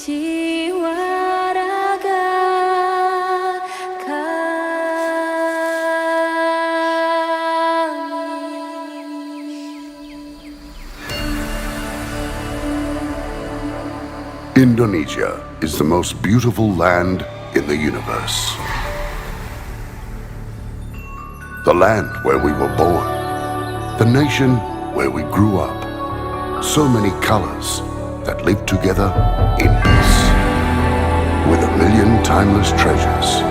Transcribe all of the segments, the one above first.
jiwa raga kami. Indonesia is the most beautiful land in the universe. The land where we were born. The nation where we grew up. So many colors that live together in peace. With a million timeless treasures.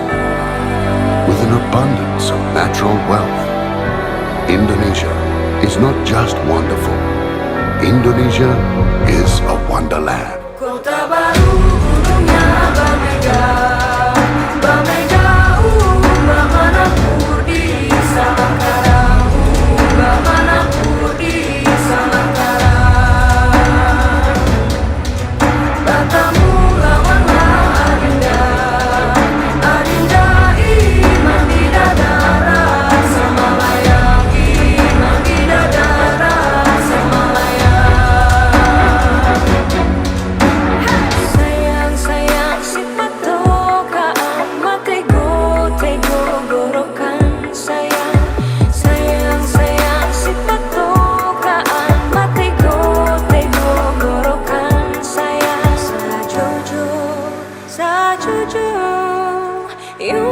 With an abundance of natural wealth. Indonesia is not just wonderful. Indonesia is a wonderland. Kota baru gunungnya Bamega, Bamega, Bamanapur di Salangkarang, Bamanapur di Salangkarang. Batamu lawanlah Adinda, Adinda iman di dadara Semalayang, iman di dadara Semalayang. Sayang, sayang si patoka mate go tego gorokan sayang. Sayang, sayang si patoka mate go tego gorokan sayang. Sajojo, sajojo,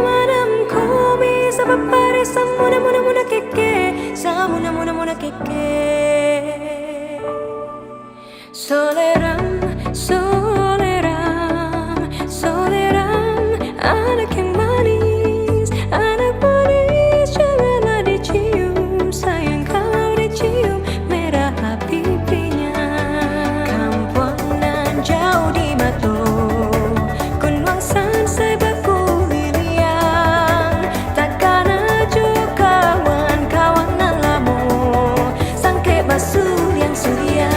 madam komi sabapare samuna muna muna keke, samuna muna muna keke. Soleram, soleram, soleram, anak yang manis, janganlah dicium, sayang kalau dicium merah pipinya. Kampuangan jauh di Mato, Kunwangsan saya baku liliang, takkan aja kawan-kawanan lamo, sangke basuh yang suria.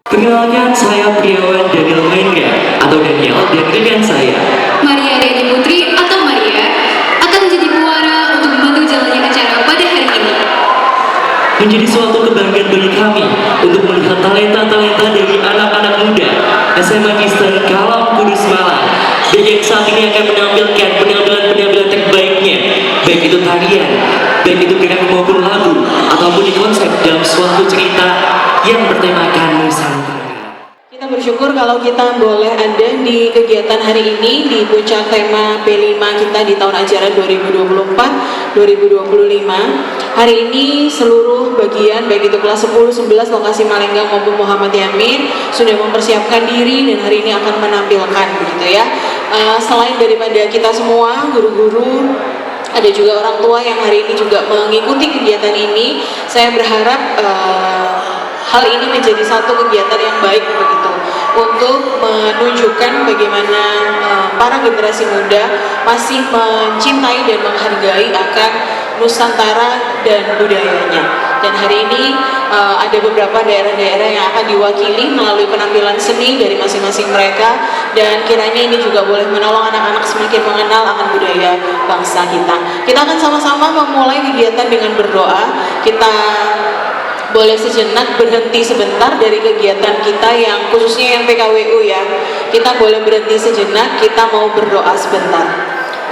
Perkenalkan, saya Priawan Daniel Maindra atau Daniel, dan rekan saya Maria Deni Putri atau Maria akan menjadi muara untuk membantu jalannya acara pada hari ini. menjadi suatu kebanggaan bagi kami untuk melihat talenta-talenta dari anak-anak muda SMA Kristen Kalam Kudus Malang yang saat ini akan menampilkan penampilan-penampilan terbaiknya, baik itu tarian, baik itu gerak maupun lagu, ataupun di konsep dalam suatu cerita yang bertemakan Nusantara. Kita bersyukur kalau kita boleh ada di kegiatan hari ini di puncak tema P5 kita di tahun ajaran 2024-2025. Hari ini seluruh bagian baik itu kelas 10, 11, lokasi Malenggang maupun Muhammad Yamin sudah mempersiapkan diri dan hari ini akan menampilkan begitu ya. Selain daripada kita semua guru-guru, ada juga orang tua yang hari ini juga mengikuti kegiatan ini. Saya berharap hal ini menjadi satu kegiatan yang baik begitu untuk menunjukkan bagaimana para generasi muda masih mencintai dan menghargai akan Nusantara dan budayanya. Dan hari ini ada beberapa daerah-daerah yang akan diwakili melalui penampilan seni dari masing-masing mereka, dan kiranya ini juga boleh menolong anak-anak semakin mengenal akan budaya bangsa kita. Kita akan sama-sama memulai kegiatan dengan berdoa. Kita boleh sejenak berhenti sebentar dari kegiatan kita yang khususnya yang PKWU ya. Kita boleh berhenti sejenak, kita mau berdoa sebentar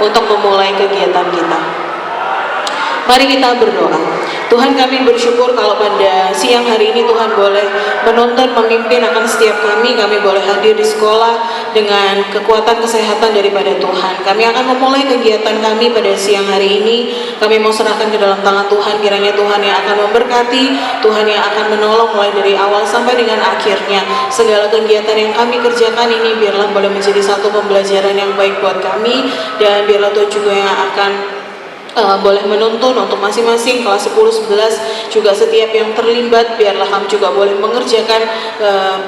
untuk memulai kegiatan kita. Mari kita berdoa. Tuhan, kami bersyukur kalau pada siang hari ini Tuhan boleh menuntun, memimpin akan setiap kami. Kami boleh hadir di sekolah dengan kekuatan kesehatan daripada Tuhan. Kami akan memulai kegiatan kami pada siang hari ini. Kami mau serahkan ke dalam tangan Tuhan. Kiranya Tuhan yang akan memberkati, Tuhan yang akan menolong mulai dari awal sampai dengan akhirnya. Segala kegiatan yang kami kerjakan ini biarlah boleh menjadi satu pembelajaran yang baik buat kami, dan biarlah Tuhan juga yang akan boleh menuntun untuk masing-masing kelas 10, 11 juga setiap yang terlibat. Biarlah kami juga boleh mengerjakan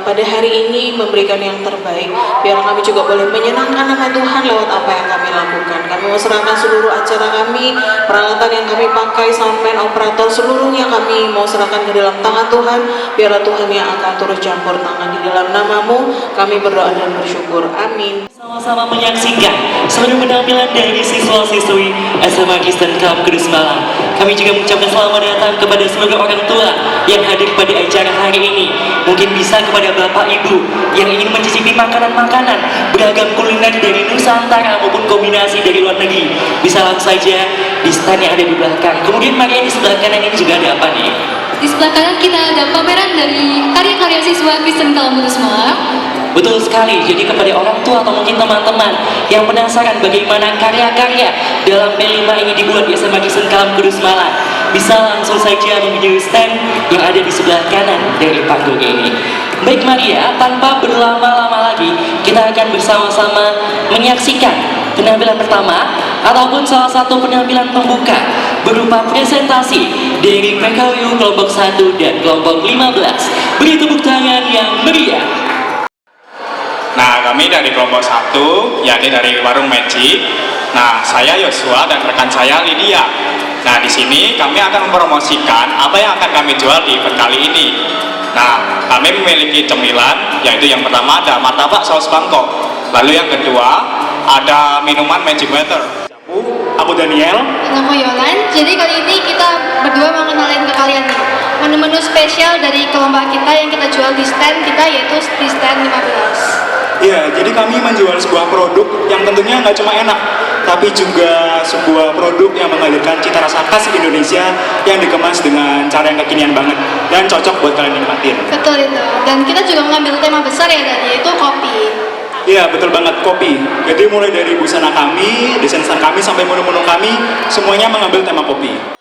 pada hari ini, memberikan yang terbaik. Biarlah kami juga boleh menyenangkan nama Tuhan lewat apa yang kami lakukan. Kami mau serahkan seluruh acara kami, peralatan yang kami pakai, soundman, operator, seluruhnya kami mau serahkan ke dalam tangan Tuhan. Biarlah Tuhan yang akan turut campur tangan di dalam nama-Mu. Kami berdoa dan bersyukur. Amin. Sama-sama menyaksikan seluruh penampilan dari siswa-siswi SMA Kristen Kalam Kudus Malang. Kami juga mengucapkan selamat datang kepada seluruh orang tua yang hadir pada acara hari ini. Mungkin bisa kepada Bapak Ibu yang ingin mencicipi makanan-makanan beragam kuliner dari Nusantara maupun kombinasi dari luar negeri. Bisa langsung saja di stand yang ada di belakang. Kemudian Maria, di sebelah kanan ini juga ada apa nih? Di sebelah kanan kita ada pameran dari karya-karya siswa Kristen Kalam Kudus Malang. Betul sekali, jadi kepada orang tua atau mungkin teman-teman yang penasaran bagaimana karya-karya dalam P5 ini dibuat di SMA Kristen Kalam Kudus Malang, bisa langsung saja menuju stand yang ada di sebelah kanan dari panggung ini. Baik Maria, tanpa berlama-lama lagi, kita akan bersama-sama menyaksikan penampilan pertama ataupun salah satu penampilan pembuka berupa presentasi dari PKWU kelompok 1 dan kelompok 15. Beri tepuk tangan yang meriah. Nah, kami dari kelompok 1, yakni dari Warung Magic. Nah, saya Yosua dan rekan saya Lydia. Nah, di sini kami akan mempromosikan apa yang akan kami jual di event kali ini. Nah, kami memiliki cemilan, yaitu yang pertama ada martabak saus Bangkok. Lalu yang kedua ada minuman Magic Water. Aku Daniel. Dan aku Yolan. Jadi kali ini kita berdua mau kenalin ke kalian nih menu-menu spesial dari kelompok kita yang kita jual di stand kita, yaitu di stand 15. Iya, jadi kami menjual sebuah produk yang tentunya nggak cuma enak, tapi juga sebuah produk yang menghadirkan cita rasa khas Indonesia yang dikemas dengan cara yang kekinian banget dan cocok buat kalian nikmatin. Betul itu. Dan kita juga mengambil tema besar ya, Dan, yaitu kopi. Iya, betul banget, kopi. Jadi mulai dari busana kami, desain kami, sampai menu-menu kami, semuanya mengambil tema kopi.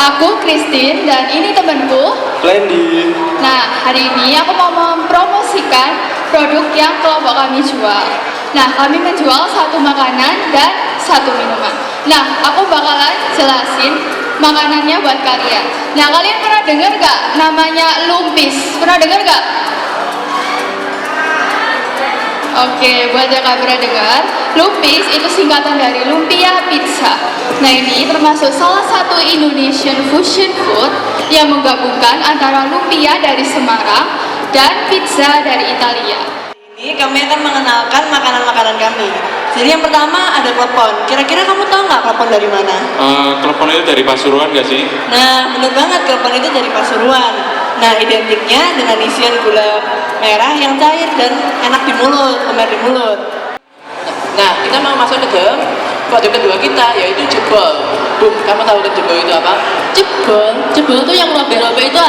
Aku Christine dan ini temanku. Lendi. Nah, hari ini aku mau mempromosikan produk yang kelompok kami jual. Nah, kami menjual satu makanan dan satu minuman. Nah, aku bakalan jelasin makanannya buat kalian. Nah, kalian pernah dengar gak namanya lumpis? Pernah dengar gak? Oke, buat yang gak pernah dengar, lumpis itu singkatan dari lumpia pizza. Nah, ini termasuk salah satu Indonesian fusion food yang menggabungkan antara lumpia dari Semarang dan pizza dari Italia. Ini kami akan mengenalkan makanan-makanan kami. Jadi yang pertama ada klepon. Kira-kira kamu tahu nggak klepon dari mana? Telepon itu dari Pasuruan gak sih? Nah, bener banget, klepon itu dari Pasuruan. Nah, identiknya dengan isian gula merah yang cair dan enak di mulut, lumer di mulut. Nah, kita mau masuk ke dalam produk kedua kita, yaitu jebol. Bum, kamu tahu kan jebol itu apa? Jebol? Jebol itu yang robek-robek itu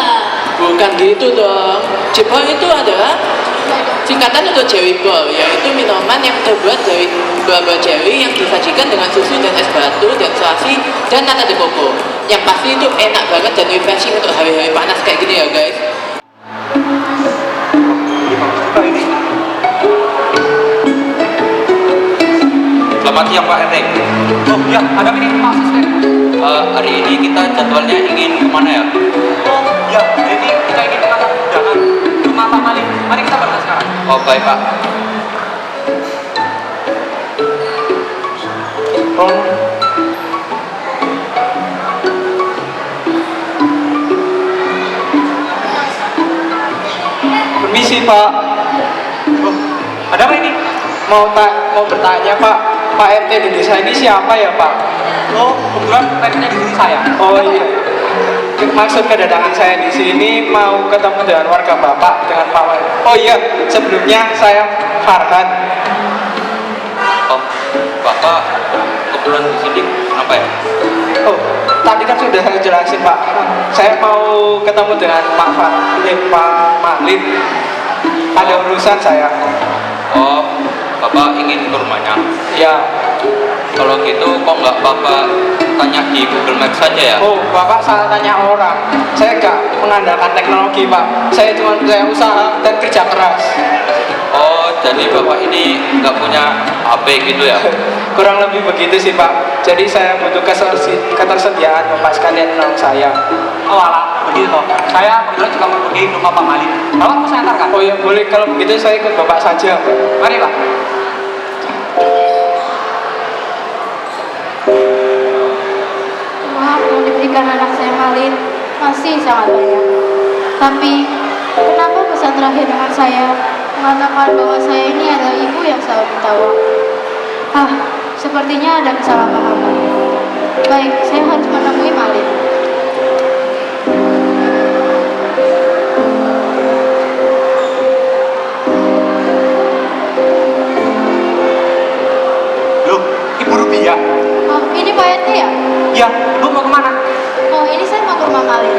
Bukan gitu dong. Jebol itu adalah singkatan untuk jelly ball, yaitu minuman yang terbuat dari buah-buah jelly yang disajikan dengan susu dan es batu dan selasi dan nata de coco. Yang pasti itu enak banget dan refreshing untuk hari-hari panas kayak gini ya guys. Selamat siang Pak RT. Oh ya, ada ini Pak Asisten. Hari ini kita jadwalnya ingin kemana ya? Oh ya, jadi kita ingin mengantar undangan rumah Pak Malik. Mari kita berangkat sekarang. Oh baik Pak. Permisi Pak. Oh, ada apa ini? Mau bertanya Pak, Pak RT di desa ini siapa ya Pak? Oh, kebetulan RT-nya di sini saya. Oh iya. Maksud kedatangan saya di sini mau ketemu dengan warga Bapak dengan Pak Wali. Oh iya, sebelumnya saya Farhan. Oh Bapak kebetulan di sini kenapa ya? Oh, tadi kan sudah saya jelasin Pak. Saya mau ketemu dengan Pak Malik. Ada urusan saya. Oh Bapak ingin ke rumahnya? Ya. Kalau gitu kok nggak Bapak tanya di Google Maps saja ya? Oh, Bapak salah tanya orang. Saya nggak mengandalkan teknologi Pak. Saya usaha dan kerja keras. Oh jadi Bapak ini nggak punya HP gitu ya? Kurang lebih begitu sih Pak. Jadi saya butuh ketersediaan Bapak sekalian menolong saya. Oh alah, begitu toh. Saya kebetulan juga mau pergi ke rumah Pak Malik. Bapak mau saya antarkan? Oh iya boleh, kalau begitu saya ikut Bapak saja. Mari Pak. Maaf yang diberikan anak saya Malin masih sangat banyak. Tapi kenapa pesan terakhir dengan saya mengatakan bahwa saya ini adalah ibu yang selalu minta uang? Sepertinya ada kesalahpahaman. Baik, saya harus menemui Malin. Loh, Ibu Rubia? Oh, ini Pak RT ya? Ya, Ibu mau kemana? Oh, ini saya mau ke rumah Malin.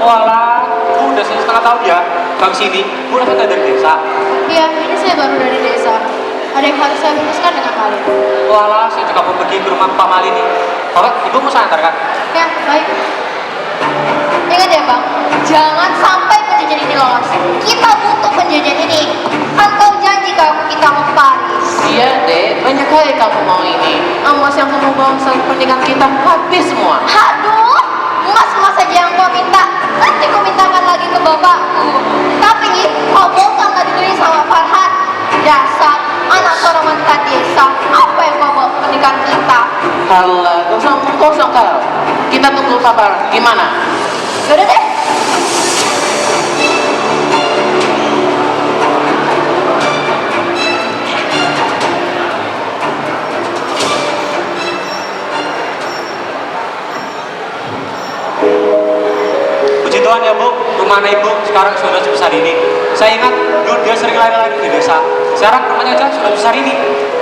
Walah, Bu udah setengah tahun ya Bang sini. Bu udah dari desa. Iya, ini saya baru dari desa. Ada yang harus saya luruskan dengan Malin. Walah, saya juga mau pergi ke rumah Pak Mali nih. Bapak, Ibu mau saya antarkan? Ya, baik. Ingat ya Bang, jangan sampai penjajahan ini lolos. Kita butuh penjajahan ini. Kan kau janji ke aku kita mau ke Paris. Iya dek, banyak kali kamu mau ini. Emas yang kamu bawa saat pernikahan kita habis semua. Aduh, emas-emas saja yang kau minta. Nanti kau mintakan lagi ke bapakku. Tapi kau bukan lagi diri sama Farhan. Dasar anak seorang wanita desa. Apa yang kau bawa pernikahan kita? Halah, kosong kau. Kita tunggu kabar gimana? Yaudah deh. Puji Tuhan ya Bu, rumah anak Ibu sekarang sudah sebesar ini. Saya ingat dulu dia sering lari-lari di desa. Sekarang rumahnya aja sudah besar ini.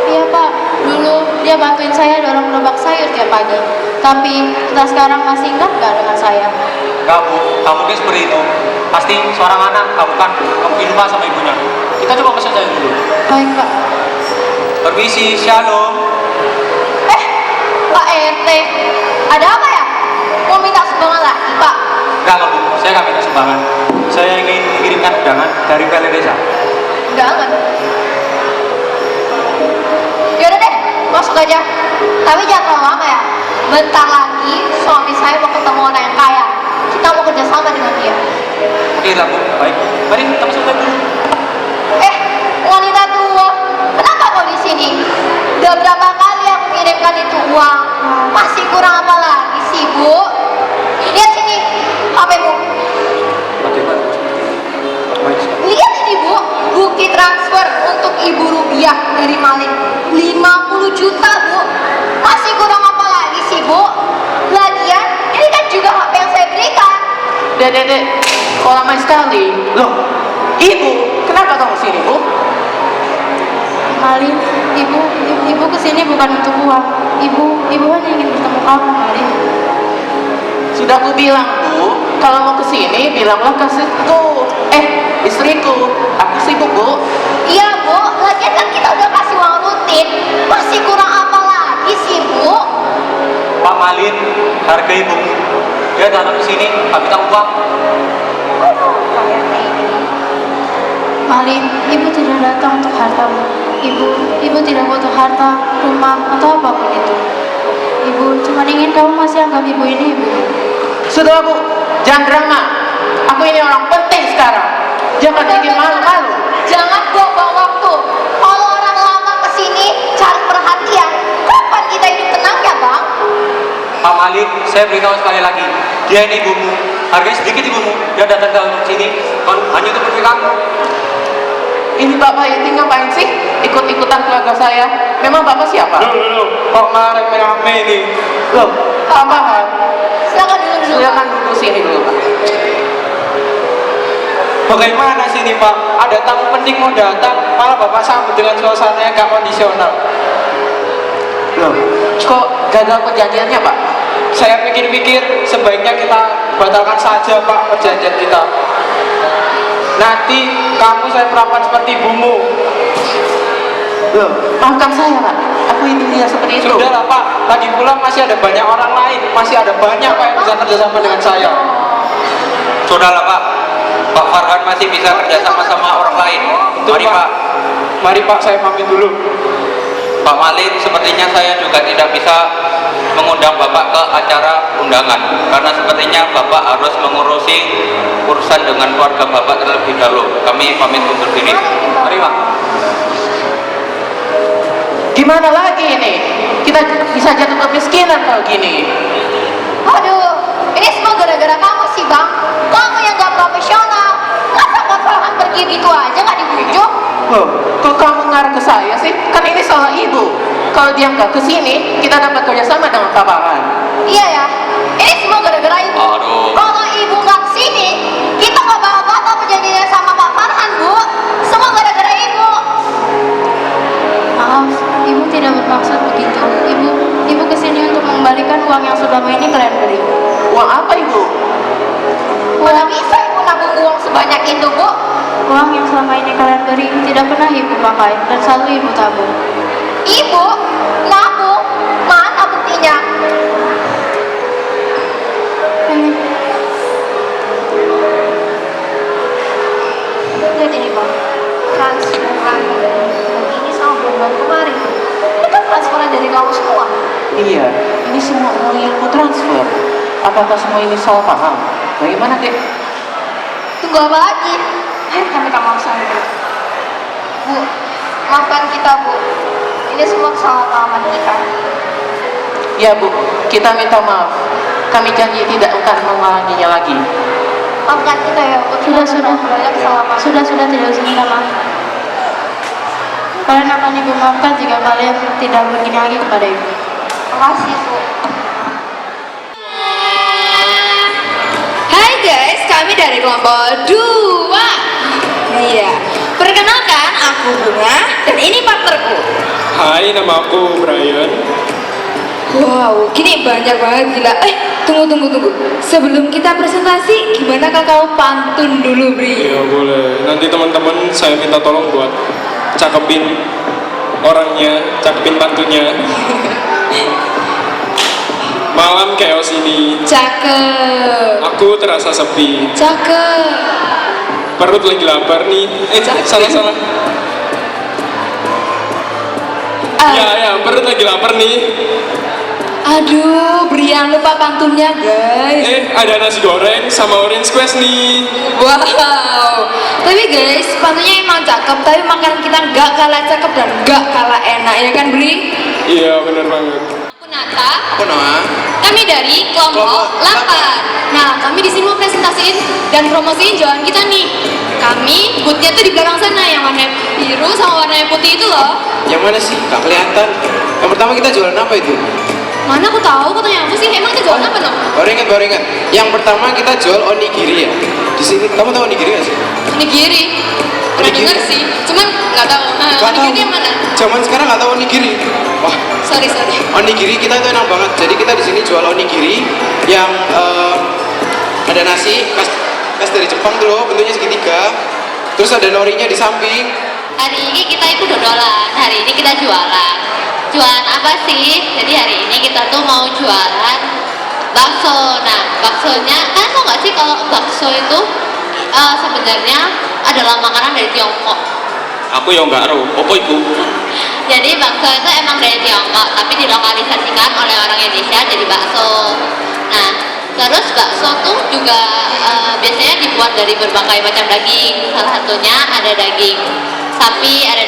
Iya Pak, dulu dia bantuin saya dorong gerobak sayur tiap pagi. Tapi entah sekarang masih ingat gak dengan saya? Enggak Bu, kamu mungkin seperti itu. Pasti seorang anak, kamu kan kamu lupa sama ibunya. Kita coba pesan saya dulu. Baik Pak. Permisi, shalom. Pak RT, ada apa ya? Mau minta sumbangan lagi, Pak? Enggak kok Bu, saya nggak minta sumbangan. Saya ingin mengirimkan undangan dari PLN Desa. Undangan. Yaudah deh, masuk aja. Tapi jangan terlalu lama ya. Bentar lagi suami saya mau ketemu orang yang kaya. Kita mau kerjasama dengan dia. Oke lah Bu, baik. Mari kita masuk dulu. Wanita tua, kenapa kau di sini? Udah berapa kali aku kirimkan itu uang, masih kurang apa lagi sih, Bu? Lihat sini, HP-mu. Bagaimana? Baik sekali. Lihat ini, Bu, bukti transfer untuk Ibu Rubiah dari Malik 50 juta, Bu. Masih kurang apa lagi sih, Bu? Lagian, ini kan juga HP yang saya berikan. Dek, kok lama sekali? Loh, Ibu, kenapa kamu sini, Bu? Malin, ibu kesini bukan untuk uang. Ibu hanya ingin bertemu kamu, Malin. Sudah aku bilang, Bu, kalau mau kesini, bilanglah ke situ. Istriku, aku sibuk, Bu. Iya, Bu, lagian kan kita udah kasih uang rutin. Masih kurang apa lagi sih, Bu? Pak Malin, hargai Bu. Dia datang ke sini, kami minta uang. Malin, ibu tidak datang untuk harta, Bu. Ibu tidak butuh harta, rumah, atau apapun itu. Ibu cuma ingin kamu masih anggap ibu ini ibu. Sudah, Bu, jangan drama. Aku ini orang penting sekarang. Jangan bikin malu-malu. Jangan buang-buang waktu. Kalau orang lama kesini cari perhatian, kapan kita hidup tenang ya, Bang? Pak Malin, saya beritahu sekali lagi. Dia ini ibumu. Hargai sedikit ibumu. Dia datang ke sini hanya untuk berpikir kamu. Ini Bapak ini ngapain sih? Ikut-ikutan keluarga saya. Memang Bapak siapa? Loh, kok rame-rame ini? Loh, tambahan. Silakan dulu. Silakan duduk sini dulu, Pak. Bagaimana sini Pak? Ada tamu penting mau datang, malah Bapak sambut dengan suasana yang gak kondisional. Loh, kok gagal perjanjiannya, Pak? Saya pikir-pikir sebaiknya kita batalkan saja Pak perjanjian kita. Nanti kamu saya perlakukan seperti ibumu. Loh, maafkan saya, Pak. Aku itu tidak seperti itu. Sudahlah Pak, lagi pula masih ada banyak orang lain, masih ada banyak Pak yang bisa kerjasama dengan saya. Sudahlah Pak, Pak Farhan masih bisa kerjasama sama orang lain. Mari Pak. Mari Pak, saya pamit dulu. Pak Malin, sepertinya saya juga tidak bisa mengundang Bapak ke acara undangan karena sepertinya Bapak harus mengurusi urusan dengan keluarga Bapak terlebih dahulu. Kami pamit undur diri. Mari Pak. Gimana lagi ini? Kita bisa jatuh kemiskinan kalau gini. Aduh, ini semua gara-gara kamu sih, Bang. Kamu yang gak profesional. Masa kontrakan pergi gitu aja gak dibujuk? Loh, kok kamu ngarah ke saya sih? Kan ini salah ibu. Kalau dia nggak kesini, kita dapat kerjasama dengan Pak Farhan. Iya ya, ini semua gara-gara ibu. Aduh. Kalau ibu nggak kesini, kita nggak bakal batal perjanjiannya sama Pak Farhan, Bu. Semua gara-gara ibu. Maaf, ibu tidak bermaksud begitu. Ibu kesini untuk mengembalikan uang yang selama ini kalian beri. Uang apa, Ibu? Mana bisa ibu nabung uang sebanyak itu, Bu? Uang yang selama ini kalian beri tidak pernah ibu pakai dan selalu ibu tabung. Ibu nabung? Mana buktinya? Ini. Lihat ini, Bang. Transferan ini sama bulan kemarin. Ini kan transferan dari kamu semua. Iya, ini semua uang yang aku transfer. Apakah semua ini salah paham? Bagaimana, Dek? Tunggu apa lagi? Ayo kita minta maaf sama ibu. Bu, maafkan kita, Bu. Ini semua kesalahpahaman kita. Ya, Bu, kita minta maaf. Kami janji tidak akan mengulanginya lagi. Maafkan kita ya, Bu. Sudah. Banyak kesalahan. Sudah, tidak usah minta maaf. Kalian akan ibu maafkan jika kalian tidak begini lagi kepada ibu. Makasih, Bu. Hai guys, kami dari kelompok 2. Iya, perkenalkan aku Bunga dan ini partnerku. Hai, nama aku Brian. Wow, gini banyak banget gila. Tunggu. Sebelum kita presentasi, gimana kakak pantun dulu, Bri? Ya boleh, nanti teman-teman saya minta tolong buat cakepin orangnya, cakepin pantunnya. Malam chaos ini, Cakep. aku terasa sepi. Cakep. Perut lagi lapar nih. Salah. Ya, perut lagi lapar nih. Aduh, Brian lupa pantunnya guys. Ada nasi goreng sama orange squash nih. Wow. Tapi guys, pantunnya emang cakep. Tapi makanan kita nggak kalah cakep dan nggak kalah enak ya kan Bri? Iya, bener banget. Aku Nata. Aku Noah. Kami dari kelompok 8. Nah, kami di sini mau presentasiin dan promosiin jualan kita nih. Kami bootnya tuh di belakang sana yang warna biru sama warna putih itu loh. Yang mana sih? Gak kelihatan. Yang pertama kita jualan apa itu? Mana aku tahu, aku tanya apa sih? Emang kita jualan apa dong? Baru ingat. Yang pertama kita jual onigiri ya. Di sini kamu tahu onigiri gak sih? Onigiri. Pernah Onigiri. dengar sih, cuman nggak tahu. Nggak tahu. Onigiri yang mana? Zaman sekarang nggak tahu onigiri. Wah, Sorry. onigiri kita itu enak banget. Jadi kita di sini jual onigiri yang ada nasi khas dari Jepang tuh loh, bentuknya segitiga. Terus ada norinya di samping. Hari ini kita ikut dodolan, hari ini kita jualan. Jualan apa sih? Jadi hari ini kita tuh mau jualan bakso. Nah, baksonya, kalian tau gak sih kalau bakso itu sebenarnya adalah makanan dari Tiongkok. Aku yang nggak tahu. Apa itu? Jadi bakso itu emang dari Tiongkok, tapi dilokalisasikan oleh orang Indonesia jadi bakso. Nah, terus bakso tuh juga biasanya dibuat dari berbagai macam daging. Salah satunya ada daging sapi, ada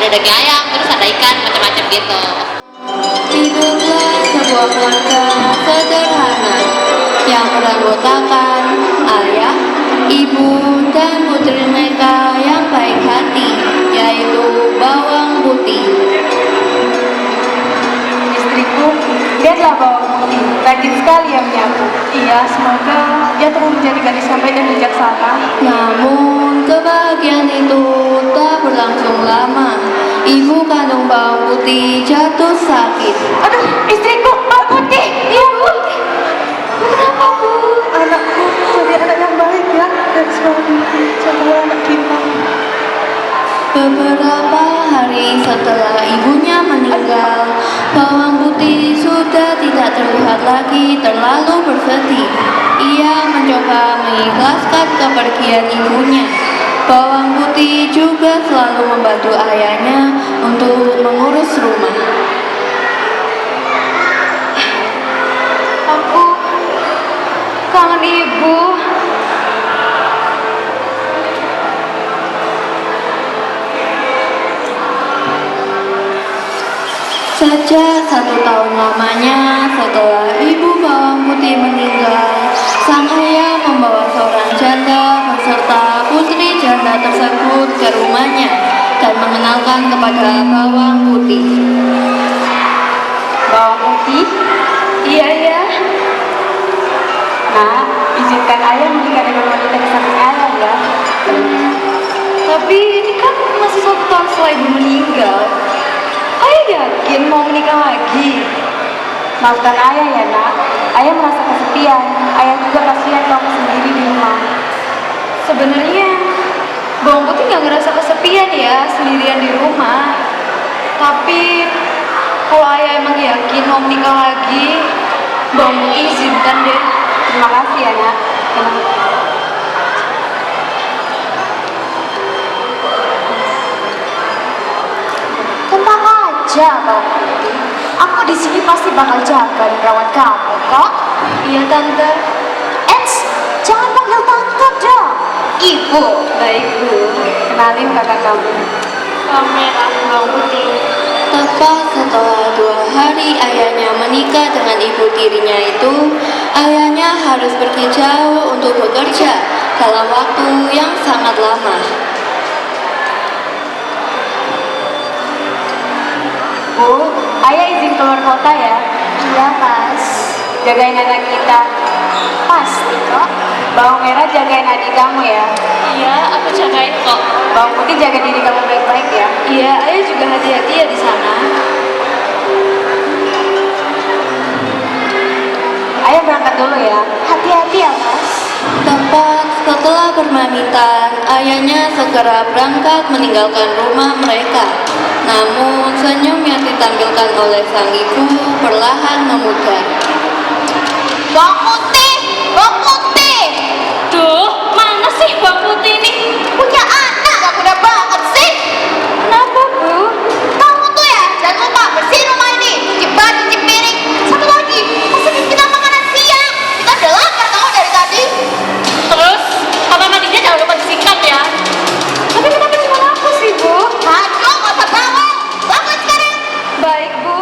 daging ayam, terus ada ikan, macam-macam gitu. Hiduplah sebuah keluarga sederhana yang beranggotakan ayah, ibu, dan putri mereka yang baik hati, yaitu bawang putih. Istriku, lihatlah bawang putih, rajin sekali ya menyapu. Iya, semoga dia terus menjadi gadis yang baik dan bijaksana. Namun kebahagiaan itu tak berlangsung lama. Ibu kandung bawang putih jatuh sakit. Aduh, istriku, bawang putih, iya bu. Kenapa bu? Anakku jadi anak yang baik ya, dan suami sebagai anak kita. Beberapa hari setelah ibunya meninggal, bawang putih sudah tidak terlihat lagi terlalu bersedih. Ia mencoba mengikhlaskan kepergian ibunya. Bawang putih juga selalu membantu ayahnya untuk mengurus rumah. Aku kangen ibu. Sejak 1 tahun lamanya setelah ibu bawang putih meninggal, sang ayah membawa seorang janda beserta putri janda tersebut ke rumahnya dan mengenalkan kepada bawang putih. Bawang putih? Iya ya. Nah, izinkan ayah menikah dengan wanita di samping ayah ya. Tapi ini kan masih 1 tahun setelah ibu meninggal. Ayah yakin mau menikah lagi? Maafkan ayah ya nak. Ayah merasa kesepian. Ayah juga kasihan kamu sendiri di rumah. Sebenarnya bawang putih nggak ngerasa kesepian ya sendirian di rumah. Tapi kalau ayah emang yakin mau menikah lagi, bawang putih izinkan deh. Terima kasih ya nak. Tenang aja bawang putih. Aku di sini pasti bakal jaga dan rawat kamu kok. Iya tante. Eits, jangan panggil tante dong. Ibu. Baik bu. Kenalin kakak kamu. Merah bawang putih. Tepat setelah 2 hari ayahnya menikah dengan ibu tirinya itu, ayahnya harus pergi jauh untuk bekerja dalam waktu yang sangat lama. Bu, ayah izin keluar kota ya. Iya pas. Jagain anak kita. Pasti kok. Bawang merah jagain adik kamu ya. Iya, aku jagain kok. Bawang putih jaga diri kamu baik-baik ya. Iya, ayah juga hati-hati ya di sana. Ayah berangkat dulu ya. Hati-hati ya mas. Tepat setelah permamitan, ayahnya segera berangkat meninggalkan rumah mereka. Namun senyum yang ditampilkan oleh sang ibu perlahan memudar. Bawang putih, bawang putih. Duh, mana sih bawang putih ini? Punya anak gak guna banget sih. Kenapa, Bu? Kamu tuh ya, jangan lupa bersih rumah ini, cuci baju, cuci piring. Satu lagi, pesenin kita makanan siang. Kita udah lapar tahu dari tadi. Terus, kamar mandinya jangan lupa disikat ya. Tapi kenapa cuma aku sih, Bu? Aduh, gak usah bawang. Bangun sekarang. Baik, Bu.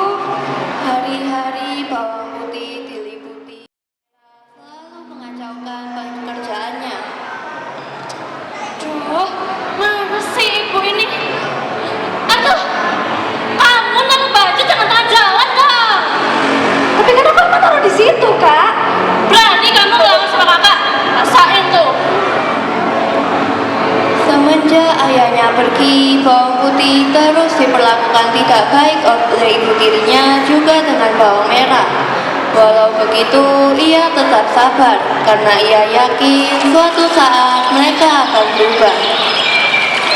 Hari-hari bawang putih diliputi selalu mengacaukan pekerjaannya. Duh, mana sih ibu ini? Aduh, kamu naruh baju jangan tengah jalan dong. Tapi kenapa kamu taruh di situ, Kak? Berani kamu ngelawan sama kakak? Rasain tuh. Semenjak ayahnya pergi, bawang putih terus diperlakukan tidak baik oleh ibu tirinya juga dengan bawang merah. Walau begitu, ia tetap sabar karena ia yakin suatu saat mereka akan berubah.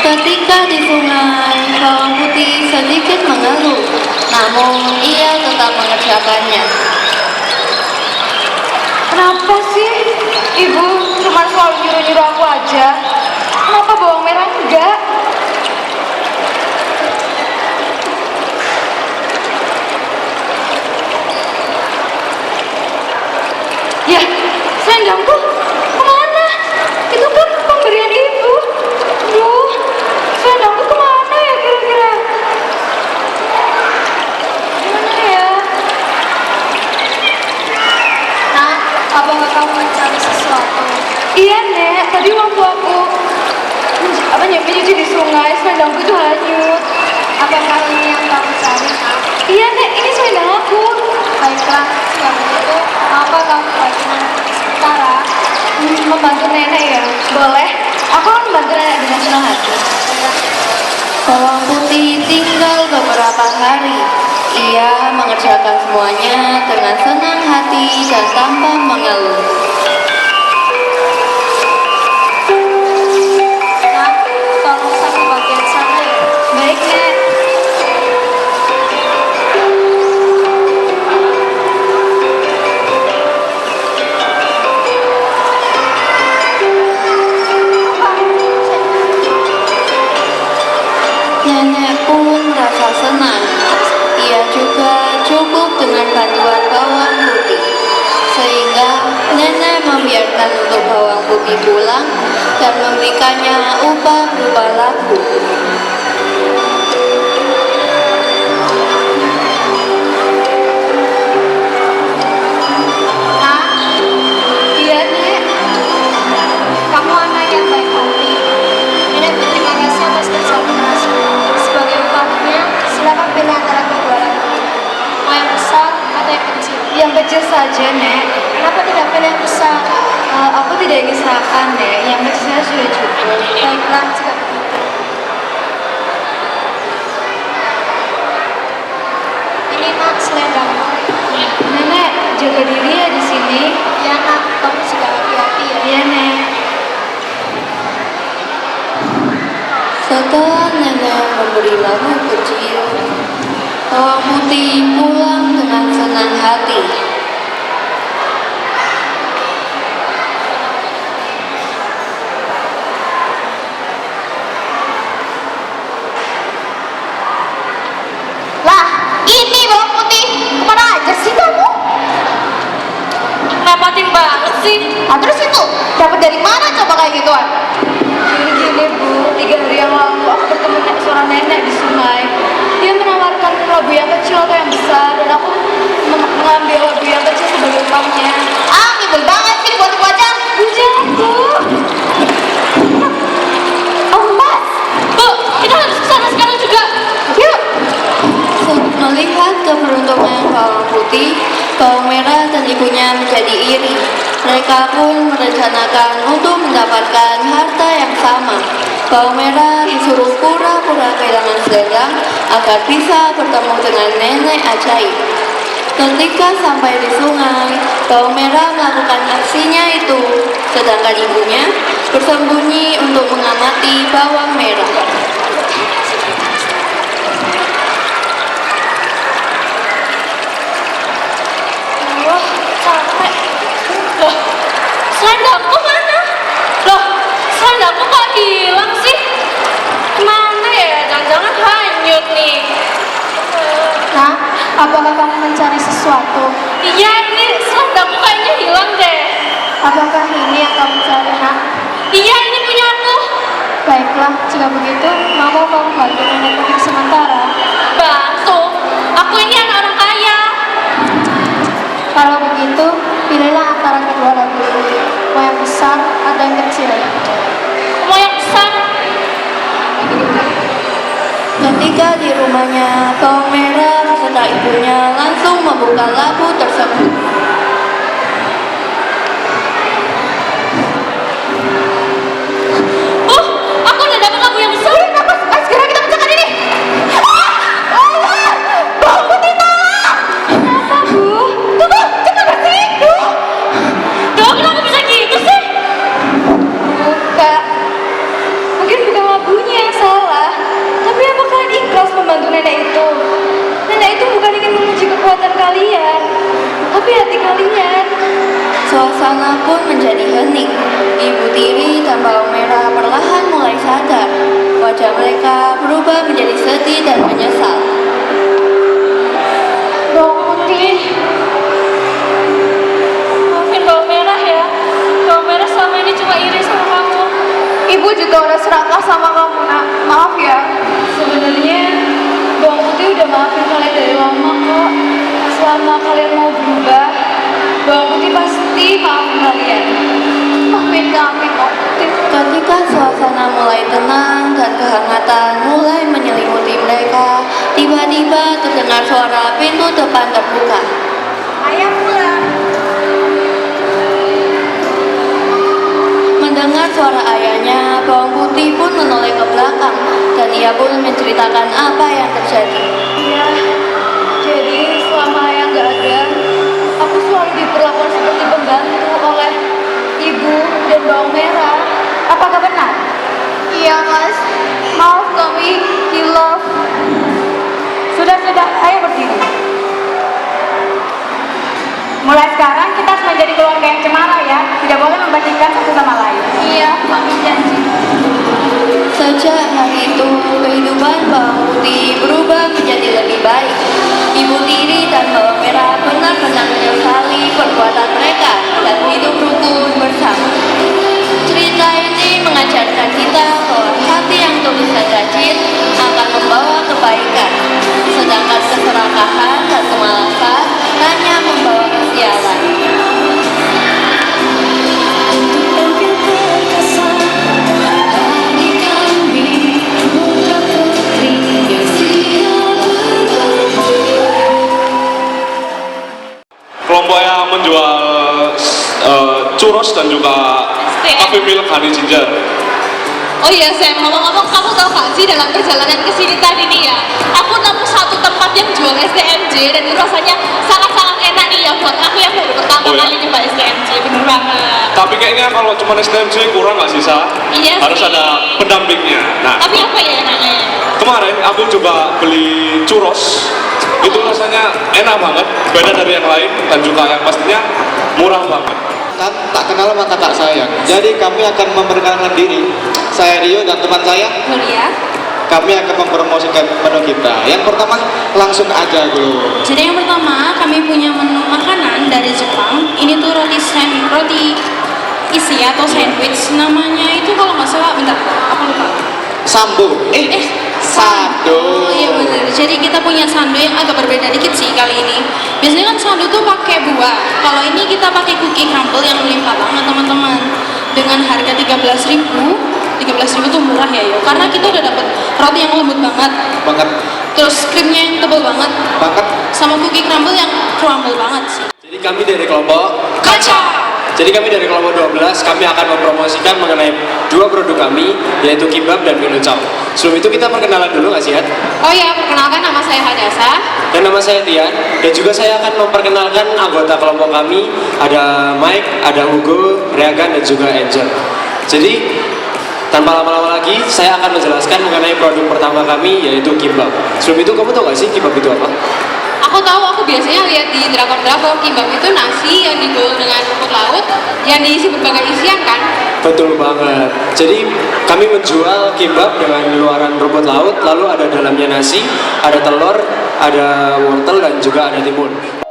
Ketika di sungai, bawang putih sedikit mengeluh, namun ia tetap mengerjakannya. Kenapa sih? Ibu cuma selalu nyuruh-nyuruh aku aja. Kenapa bawang merah enggak? Ya, selendangku kemana? Itu kan pemberian ibu. Duh, selendangku kemana ya kira-kira? Gimana ya? Nah, apakah kamu mencari sesuatu? Iya, Nek. Tadi waktu aku nyuci di sungai, selendangku itu hanyut. Apakah ini yang kamu cari? Iya, Nek. Ini selendang aku. Baiklah, kalau begitu, apa kamu bagaimana sementara? Membantu nenek ya? Boleh. Aku akan membantu nenek dengan senang hati. Bawang putih tinggal beberapa hari. Ia mengerjakan semuanya dengan senang hati dan tanpa mengeluh. Nah, tolong sampai bagian sana ya. Baik, Nek. Nenek pun merasa senang. Ia juga cukup dengan bantuan bawang putih. Sehingga nenek membiarkan untuk bawang putih pulang dan memberikannya upah berupa labu. Nah, Iya, Nek. kamu anak yang baik hati. Nenek berterima kasih atas kerja kerasmu. Sebagai upahnya, silakan pilih antara kedua lagu. Mau yang besar atau yang kecil? Yang kecil saja, Nek. Kenapa tidak pilih yang besar? Aku tidak ingin serahkan, Nek. Yang kecil saya sudah cukup. Baiklah, jika begitu. Ini nak selendangmu. Nenek, jaga diri ya di sini. Ya nak, kamu juga hati-hati ya. Iya, Nek. Setelah nenek memberi labu kecil, bawang putih pulang dengan senang hati. Lah, ini bawang putih. Kemana aja sih kamu? Repotin banget sih. Nah, terus itu dapat dari mana coba kayak gituan? Gini, Bu. 3 hari yang lalu aku bertemu seorang nenek di sungai. Dia menawarkan labu yang kecil atau yang besar, dan aku mengambil labu yang kecil sebagai upahnya. Ah, ngibul banget sih buat bocah. Bu, jangan, Bu. Oh, Mas. Bu, kita harus kesana sekarang juga. Yuk. Melihat keberuntungan bawang putih, bawang merah dan ibunya menjadi iri. Mereka pun merencanakan untuk mendapatkan harta yang sama. Bawang merah disuruh pura-pura kehilangan selendang agar bisa bertemu dengan nenek ajaib. Ketika sampai di sungai, bawang merah melakukan aksinya itu, sedangkan ibunya bersembunyi untuk mengamati bawang merah. Apakah kamu mencari sesuatu? Iya, ini selendangku kayaknya hilang deh. Apakah ini yang kamu cari, nak? Iya, ini punya aku. Baiklah, jika begitu, mau kamu bantu nenek untuk sementara. Bantu? Aku ini anak orang kaya. Kalau begitu, pilihlah antara kedua lagu ini. Mau yang besar atau yang kecil? Mau yang besar? Ketika di rumahnya, bawang merah beserta ibunya langsung membuka labu tersebut. Oh, aku udah dapat labu yang besar. Segera kita pecahkan ini. Bawang putih tolong. Kenapa, Bu? Tunggu, cepat bersihin, Bu. Duh, kenapa bisa gitu sih? Kak, mungkin bukan labunya yang salah. Tapi apa kalian ikhlas membantu nenek itu? Nenek itu bukan ingin menguji kekuatan kalian, tapi hati kalian. Suasana pun menjadi hening. Ibu tiri dan bawang merah perlahan mulai sadar. Wajah mereka berubah menjadi sedih dan menyesal. Bawang putih. Maafin bawang merah ya. Bawang merah selama ini cuma iri sama kamu. Ibu juga udah serakah sama kamu, nak. Maaf ya. Sebenarnya bawang putih udah maafin kalian dari lama kok. Selama kalian mau berubah, bawang putih pasti maafin kalian. Maafin kami, bawang putih. Ketika suasana mulai tenang dan kehangatan mulai menyelimuti mereka, tiba-tiba terdengar suara pintu depan terbuka. Ayah pulang. Mendengar suara ayahnya, bawang putih pun menoleh ke belakang dan ia pun menceritakan apa yang terjadi. Iya. Jadi selama ayah nggak ada, aku selalu diperlakukan seperti pembantu oleh ibu dan bawang merah. Apakah benar? Iya, Mas. Maaf kami, hilaf. Sudah, ayo berdiri. Mulai sekarang kita harus menjadi keluarga yang cemara ya. Tidak boleh membandingkan satu sama lain. Iya, kami janji. Sejak hari itu, kehidupan bawang putih berubah menjadi lebih baik. Ibu tiri dan bawang merah benar-benar menyesali perbuatan mereka dan hidup rukun bersama. Cerita ini mengajarkan kita bahwa hati yang tulus dan rajin akan membawa kebaikan, sedangkan keserakahan dan kemalasan hanya membawa kesialan. Kelompok yang menjual churros dan juga coffee milk honey ginger. Oh iya Sam, ngomong-ngomong kamu tahu gak sih dalam perjalanan ke sini tadi nih ya, aku nemu satu tempat yang jual STMJ dan rasanya sangat-sangat enak nih ya buat aku yang baru pertama kali nyoba STMJ, bener banget. Tapi kayaknya kalau cuma STMJ kurang nggak sih, Sa? Iya Harus sih. ada pendampingnya. Nah, Tapi apa ya enaknya? kemarin aku coba beli churros, itu rasanya enak banget, beda dari yang lain dan juga yang pastinya murah banget. Kan tak kenal maka tak sayang. Jadi kami akan memperkenalkan diri. Saya Rio dan teman saya. Mulia. Kami akan mempromosikan menu kita. Yang pertama langsung aja dulu. Jadi yang pertama kami punya menu makanan dari Jepang. Ini tuh roti isi atau sandwich. Namanya itu kalau nggak salah, bentar, aku lupa. Sambo. Sado. Oh iya benar. Jadi kita punya sando yang agak berbeda dikit sih kali ini. Biasanya kan sando tuh pakai buah. Kalau ini kita pakai cookie crumble yang melimpah banget teman-teman. Dengan harga 13.000 tuh murah ya yo. Karena kita udah dapet roti yang lembut banget. Terus krimnya yang tebal banget. Sama cookie crumble yang crumble banget sih. Jadi kami dari kelompok Jadi kami dari kelompok 12, kami akan mempromosikan mengenai dua produk kami, yaitu kimbap dan mie lucau. Sebelum itu kita perkenalan dulu nggak sih, Hat? Oh ya, perkenalkan nama saya Hadasa. Dan nama saya Tian, dan juga saya akan memperkenalkan anggota kelompok kami. Ada Mike, ada Hugo, Reagan, dan juga Angel. Jadi, tanpa lama-lama lagi, saya akan menjelaskan mengenai produk pertama kami, yaitu kimbap. Sebelum itu, kamu tahu nggak sih kimbap itu apa? Aku tahu, aku biasanya lihat di drakor-drakor kimbap itu nasi yang digulung dengan rumput laut yang diisi berbagai isian kan? Betul banget. Jadi kami menjual kimbap dengan luaran rumput laut, lalu ada dalamnya nasi, ada telur, ada wortel dan juga ada timun.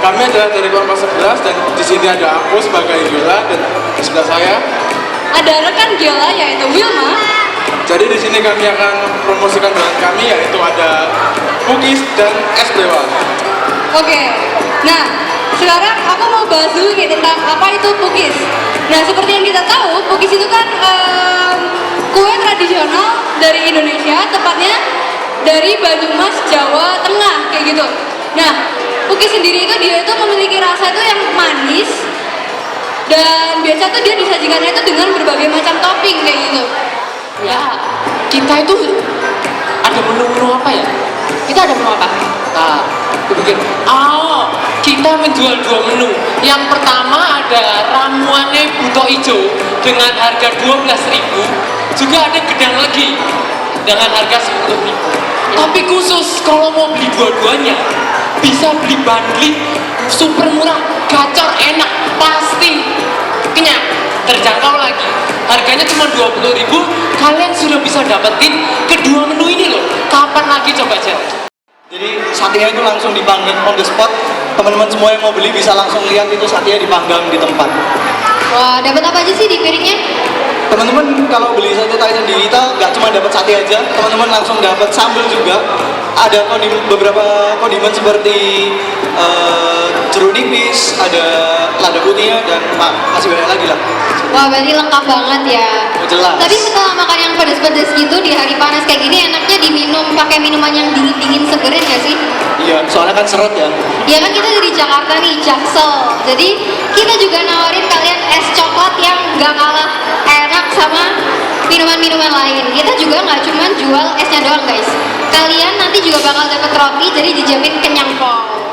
kami adalah dari kelompok 11 dan di sini ada aku sebagai Giola dan di sebelah saya. Ada rekan Giola yaitu Wilma. Jadi di sini kami akan promosikan brand kami yaitu ada cookies dan es dewa. Oke, nah sekarang aku mau bahas dulu nih tentang apa itu pukis. Nah seperti yang kita tahu, pukis itu kan kue tradisional dari Indonesia, tepatnya dari Banyumas, Jawa Tengah kayak gitu. Nah pukis sendiri itu dia itu memiliki rasa itu yang manis dan biasa tuh dia disajikannya itu dengan berbagai macam topping kayak gitu. Ya, kita itu ada menu-menu apa ya? Kita ada menu apa? Nah, aku pikir, kita menjual 2 menu. Yang pertama ada ramuannya buto ijo dengan harga 12.000. Juga ada gedang legi dengan harga 10.000. Tapi khusus kalau mau beli dua-duanya, bisa beli bundling super murah, gacor, enak, pasti kenyang, terjangkau lagi. Harganya cuma 20.000, kalian sudah bisa dapetin kedua menu ini loh. Kapan lagi coba Jen? Jadi satenya itu langsung dipanggang on the spot. Teman-teman semua yang mau beli bisa langsung lihat itu satenya dipanggang di tempat. Wah, dapat apa aja sih di piringnya? Teman-teman kalau beli sate Thailand di kita nggak cuma dapat sate aja, teman-teman langsung dapat sambal juga. Ada beberapa kondimen seperti jeruk nipis, ada lada putihnya dan masih banyak lagi lah. Wah, berarti lengkap banget ya. Jelas. Tapi setelah makan yang pedas-pedas gitu di hari panas kayak gini, enaknya diminum pakai minuman yang dingin-dingin segerin nggak sih? Iya, soalnya kan seret ya. Ya kan kita dari Jakarta nih, Jaksel. Jadi kita juga nawarin kalian es coklat yang nggak kalah enak sama minuman-minuman lain. Kita juga nggak cuma jual esnya doang guys. Kalian nanti juga bakal dapat roti, jadi dijamin kenyang pol.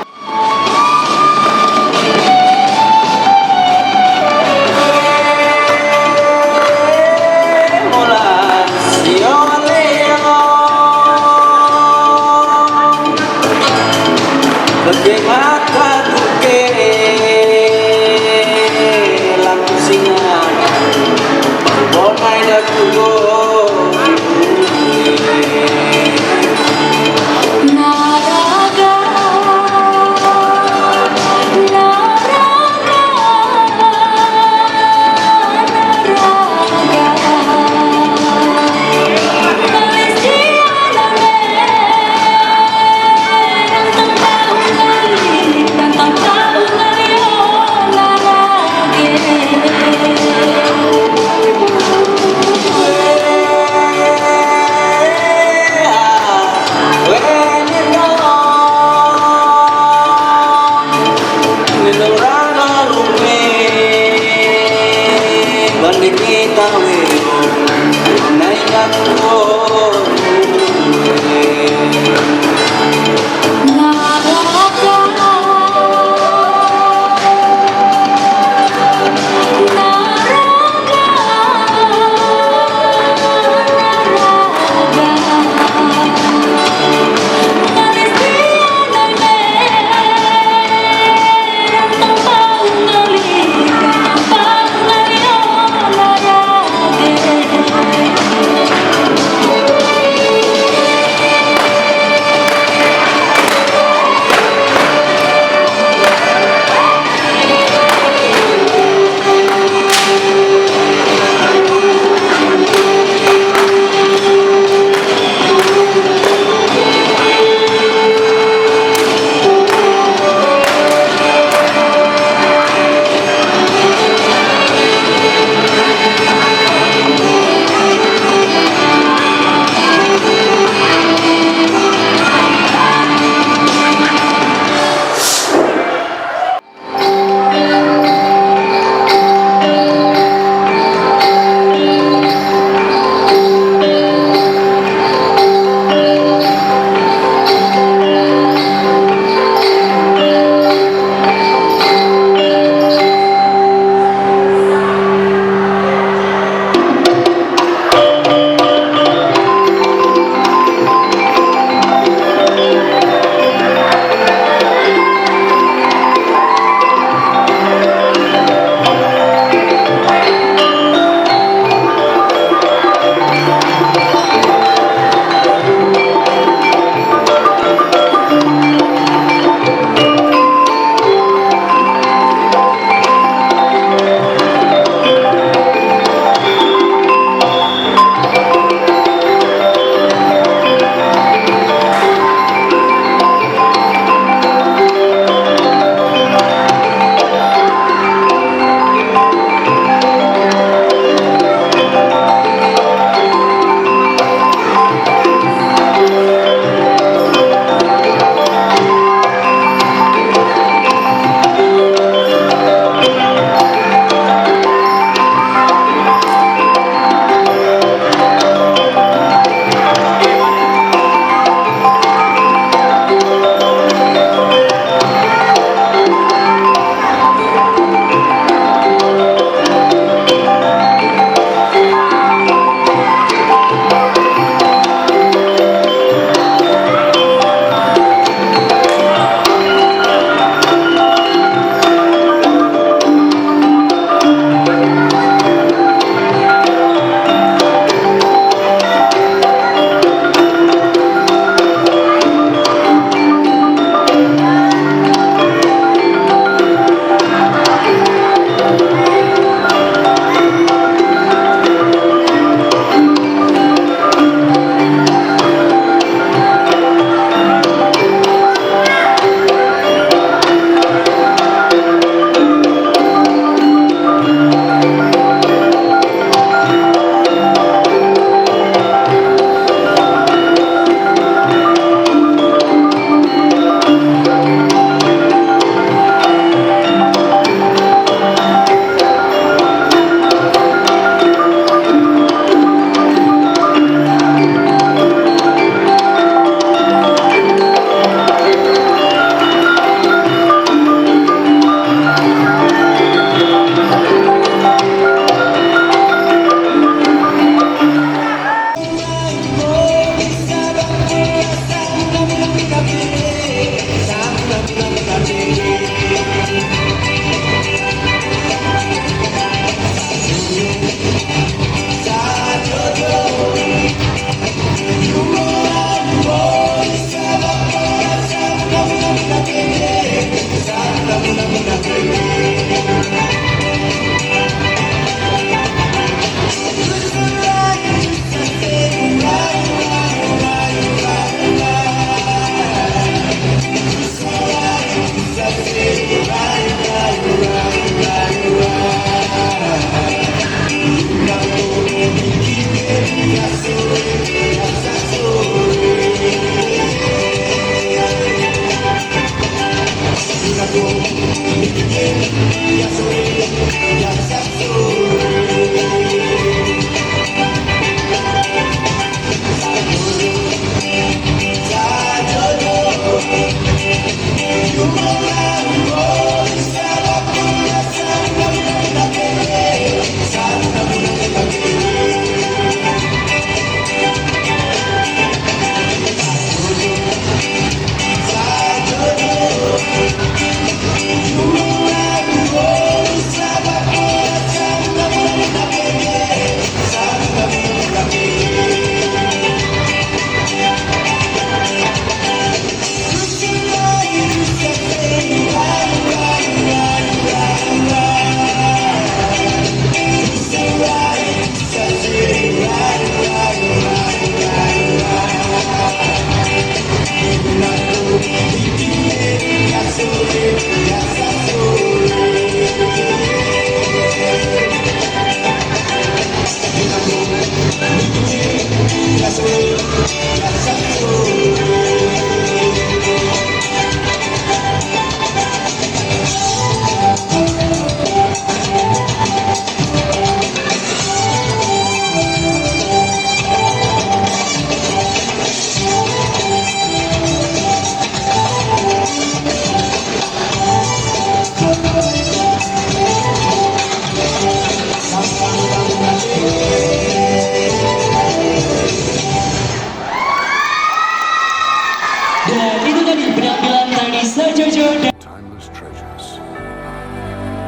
Dan itu tadi penampilan tadi Sajojo dan Timeless treasures.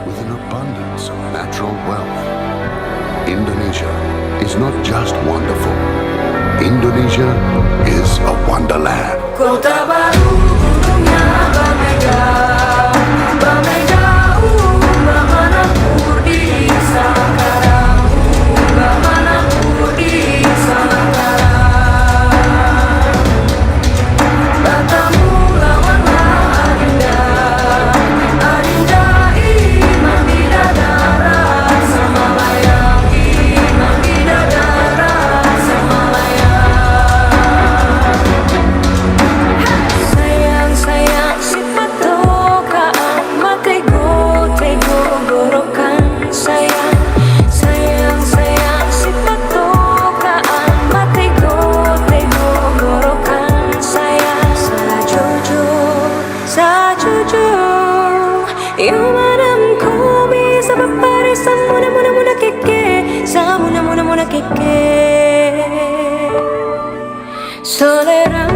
With an abundance of natural wealth, Indonesia is not just wonderful. Indonesia is a wonderland. Kota baru gunungnya Bamega, Bamega, Bamana Purdi Sakarang, Bamana Purdi Sakarang. Batamu lawanlah Adinda, Adinda iman bidadara, Samalayang iman bidadara, Samalayang. Sayang sayang sifat tokaan matego tego gorokan sayang sayang sayang sifat tokaan matego tego gorokan sayang sajojo sajojo yumadam komi sabab parisan muna muna muna keke sa muna muna muna keke solera